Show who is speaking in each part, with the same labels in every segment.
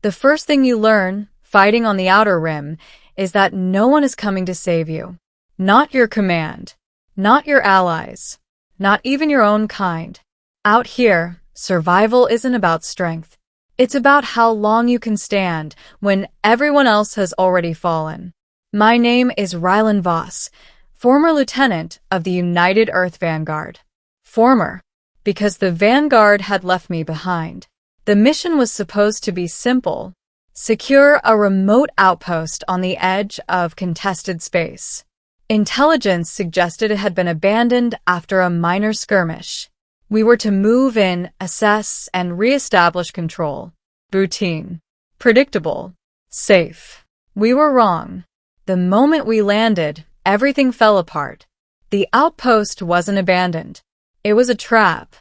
Speaker 1: The first thing you learn, fighting on the outer rim, is that no one is coming to save you. Not your command. Not your allies. Not even your own kind. Out here, survival isn't about strength. It's about how long you can stand when everyone else has already fallen. My name is Rylan Voss, former lieutenant of the United Earth Vanguard. Former, because the Vanguard had left me behind. The mission was supposed to be simple: secure a remote outpost on the edge of contested space. Intelligence suggested it had been abandoned after a minor skirmish. We were to move in, assess, and re-establish control. Routine. Predictable. Safe. We were wrong. The moment we landed, everything fell apart. The outpost wasn't abandoned. It was a trap.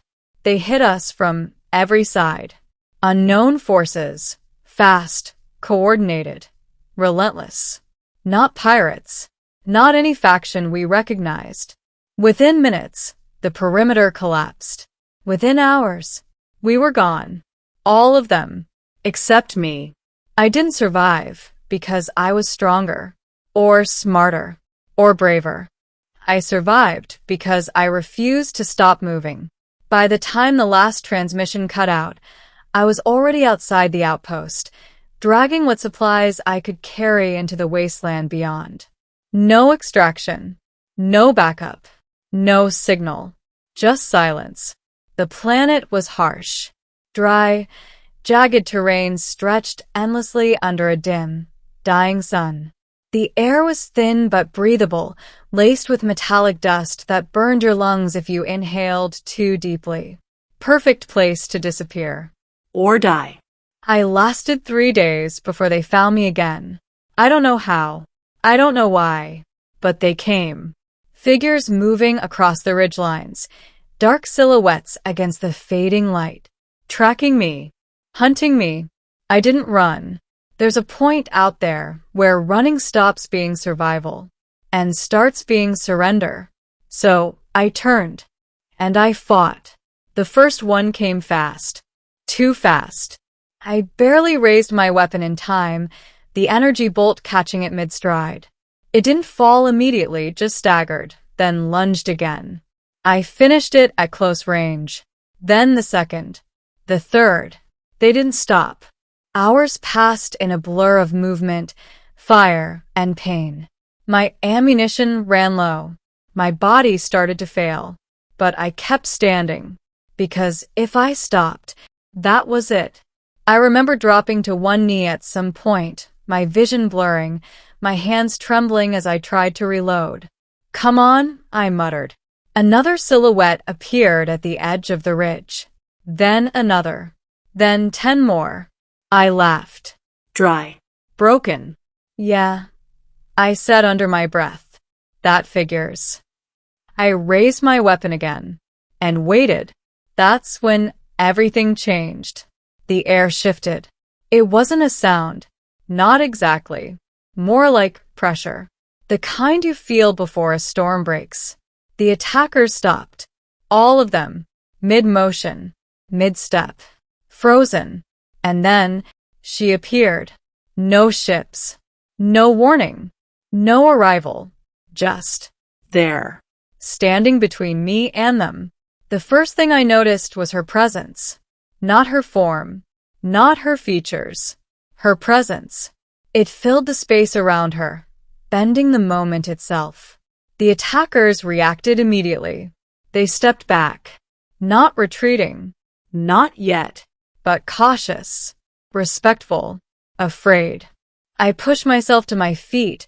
Speaker 1: They hit us from every side. Unknown forces. Fast. Coordinated. Relentless. Not pirates. Not any faction we recognized. Within minutes, the perimeter collapsed. Within hours, we were gone. All of them. Except me. I didn't survive because I was stronger, or smarter, or braver. I survived because I refused to stop moving. By the time the last transmission cut out, I was already outside the outpost, dragging what supplies I could carry into the wasteland beyond. No extraction. No backup. No signal. Just silence. The planet was harsh. Dry, jagged terrain stretched endlessly under a dim, dying sun. The air was thin but breathable, laced with metallic dust that burned your lungs if you inhaled too deeply. Perfect place to disappear.
Speaker 2: Or die.
Speaker 1: I lasted 3 days before they found me again. I don't know how. I don't know why. But they came. Figures moving across the ridgelines. Dark silhouettes against the fading light. Tracking me. Hunting me. I didn't run. There's a point out there where running stops being survival and starts being surrender. So I turned. And I fought. The first one came fast. Too fast. I barely raised my weapon in time, the energy bolt catching it mid-stride. It didn't fall immediately, just staggered, then lunged again. I finished it at close range. Then the second. The third. They didn't stop. Hours passed in a blur of movement, fire, and pain. My ammunition ran low. My body started to fail. But I kept standing. Because if I stopped, that was it. I remember dropping to one knee at some point, my vision blurring, my hands trembling as I tried to reload. "Come on," I muttered. Another silhouette appeared at the edge of the ridge. Then another. Then 10 more. I laughed.
Speaker 2: Dry.
Speaker 1: Broken. Yeah, I said under my breath. That figures. I raised my weapon again. And waited. That's when everything changed. The air shifted. It wasn't a sound. Not exactly. More like pressure. The kind you feel before a storm breaks. The attackers stopped. All of them. Mid-motion. Mid-step. Frozen. And then, she appeared. No ships. No warning. No arrival. Just
Speaker 2: there.
Speaker 1: Standing between me and them. The first thing I noticed was her presence. Not her form. Not her features. Her presence. It filled the space around her, bending the moment itself. The attackers reacted immediately. They stepped back. Not retreating.
Speaker 2: Not yet.
Speaker 1: But cautious. Respectful. Afraid. I pushed myself to my feet,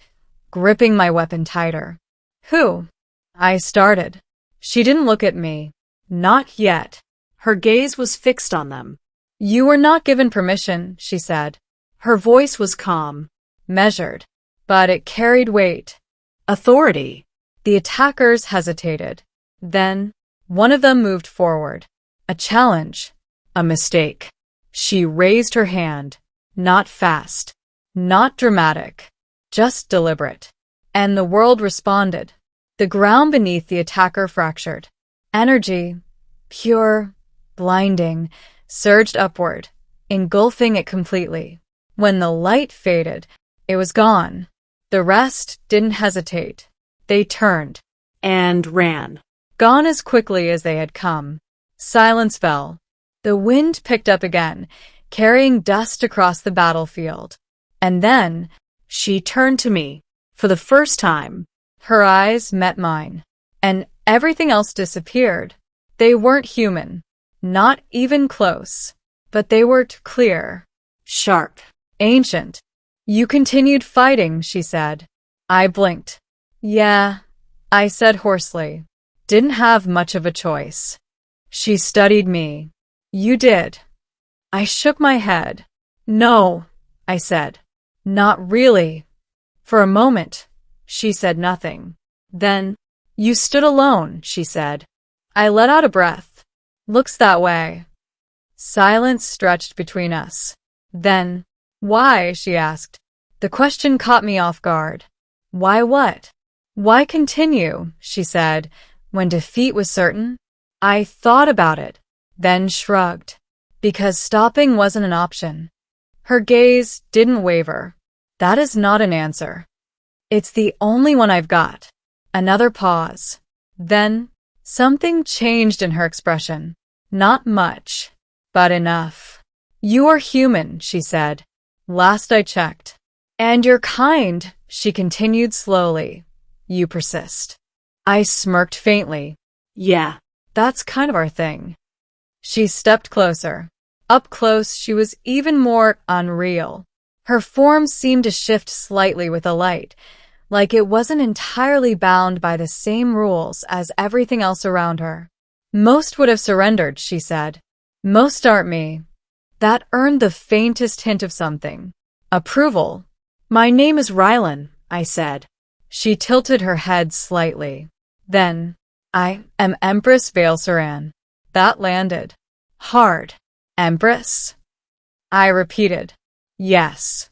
Speaker 1: gripping my weapon tighter. "Who?" I started. She didn't look at me. Not yet.
Speaker 2: Her gaze was fixed on them.
Speaker 1: "You were not given permission," she said.
Speaker 2: Her voice was calm.
Speaker 1: Measured. But it carried weight.
Speaker 2: Authority.
Speaker 1: The attackers hesitated. Then, one of them moved forward. A challenge. A mistake. She raised her hand. Not fast. Not dramatic. Just deliberate. And the world responded. The ground beneath the attacker fractured. Energy, pure, blinding, surged upward, engulfing it completely. When the light faded, it was gone. The rest didn't hesitate. They turned.
Speaker 2: And ran.
Speaker 1: Gone as quickly as they had come. Silence fell. The wind picked up again, carrying dust across the battlefield. And then,
Speaker 2: She turned to me. For the first time.
Speaker 1: her eyes met mine. And everything else disappeared. They weren't human. Not even close. But they were clear.
Speaker 2: Sharp.
Speaker 1: Ancient. You continued fighting, she said. I blinked. Yeah, I said hoarsely. Didn't have much of a choice. She studied me. You did. I shook my head. No, I said. Not really. For a moment, she said nothing. Then, you stood alone, she said. I let out a breath. Looks that way. Silence stretched between us. Then, why? She asked. The question caught me off guard. Why what? Why continue? She said, when defeat was certain. I thought about it, then shrugged. Because stopping wasn't an option. Her gaze didn't waver. That is not an answer. It's the only one I've got. Another pause. Then, something changed in her expression. Not much, but enough. You are human, she said. Last I checked. And you're kind, she continued slowly. You persist. I smirked faintly.
Speaker 2: Yeah.
Speaker 1: That's kind of our thing. She stepped closer. Up close, she was even more unreal. Her form seemed to shift slightly with the light, like it wasn't entirely bound by the same rules as everything else around her. Most would have surrendered, she said. Most aren't me. That earned the faintest hint of something. Approval.
Speaker 2: My name is Rylan, I said.
Speaker 1: She tilted her head slightly. Then, I am Empress Saran. That landed. Hard. Empress? I repeated. Yes.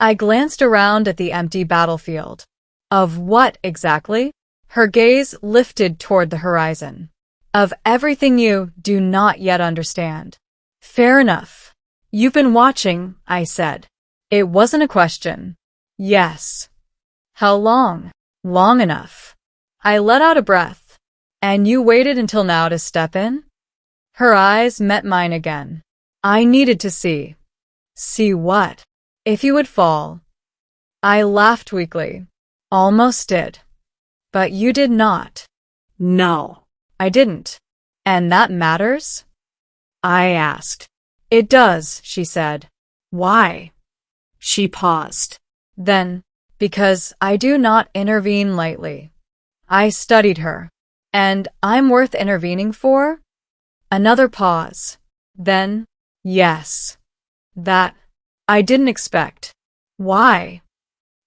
Speaker 1: I glanced around at the empty battlefield. Of what exactly? Her gaze lifted toward the horizon. Of everything you do not yet understand. Fair enough. You've been watching, I said. It wasn't a question. Yes. How long? Long enough. I let out a breath. And you waited until now to step in? Her eyes met mine again. I needed to see. See what? If you would fall. I laughed weakly. Almost did. But you did not.
Speaker 2: No.
Speaker 1: I didn't. And that matters?
Speaker 2: I asked.
Speaker 1: It does, she said. Why?
Speaker 2: She paused.
Speaker 1: Then, because I do not intervene lightly. I studied her. And I'm worth intervening for? Another pause. Then, yes. That I didn't expect. Why?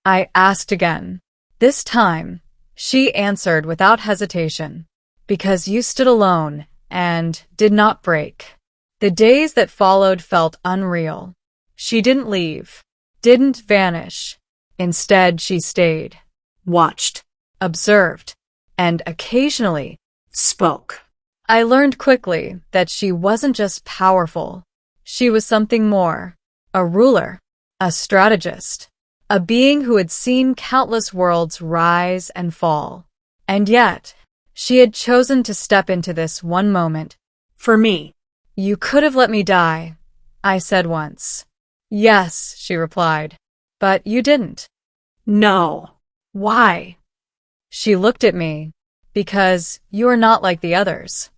Speaker 1: I asked again. This time, she answered without hesitation. Because you stood alone and did not break. The days that followed felt unreal. She didn't leave, didn't vanish. Instead, she stayed,
Speaker 2: Watched.
Speaker 1: observed, and occasionally
Speaker 2: Spoke.
Speaker 1: I learned quickly that she wasn't just powerful. She was something more. A ruler, a strategist, a being who had seen countless worlds rise and fall. And yet, she had chosen to step into this one moment.
Speaker 2: For me.
Speaker 1: You could have let me die, I said once. Yes, she replied. But you didn't.
Speaker 2: No.
Speaker 1: Why? She looked at me. Because you are not like the others.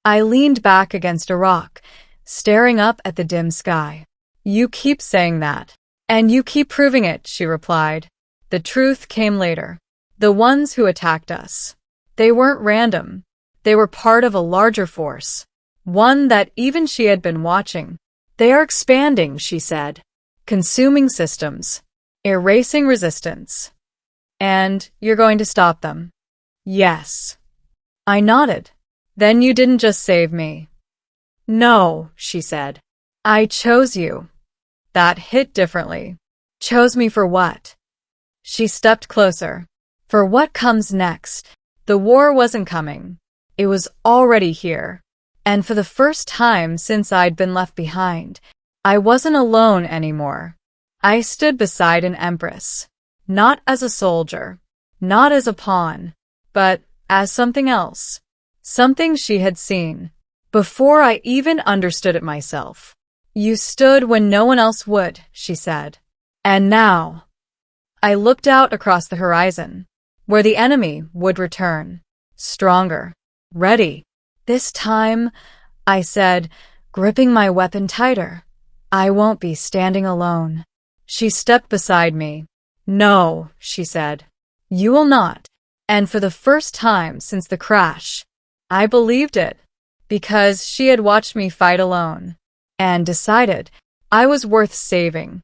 Speaker 1: I leaned back against a rock, staring up at the dim sky. You keep saying that. And you keep proving it, she replied. The truth came later. The ones who attacked us. They weren't random. They were part of a larger force. One that even she had been watching. They are expanding, she said. Consuming systems. Erasing resistance. And you're going to stop them. Yes. I nodded. Then you didn't just save me. No, she said. I chose you. That hit differently. Chose me for what? She stepped closer. For what comes next? The war wasn't coming. It was already here. And for the first time since I'd been left behind, I wasn't alone anymore. I stood beside an empress. Not as a soldier, not as a pawn, but as something else. Something she had seen, before I even understood it myself. You stood when no one else would, she said. And now, I looked out across the horizon, where the enemy would return, stronger, ready. This time, I said, gripping my weapon tighter, I won't be standing alone. She stepped beside me. No, she said, you will not. And for the first time since the crash, I believed it, because she had watched me fight alone, and decided I was worth saving.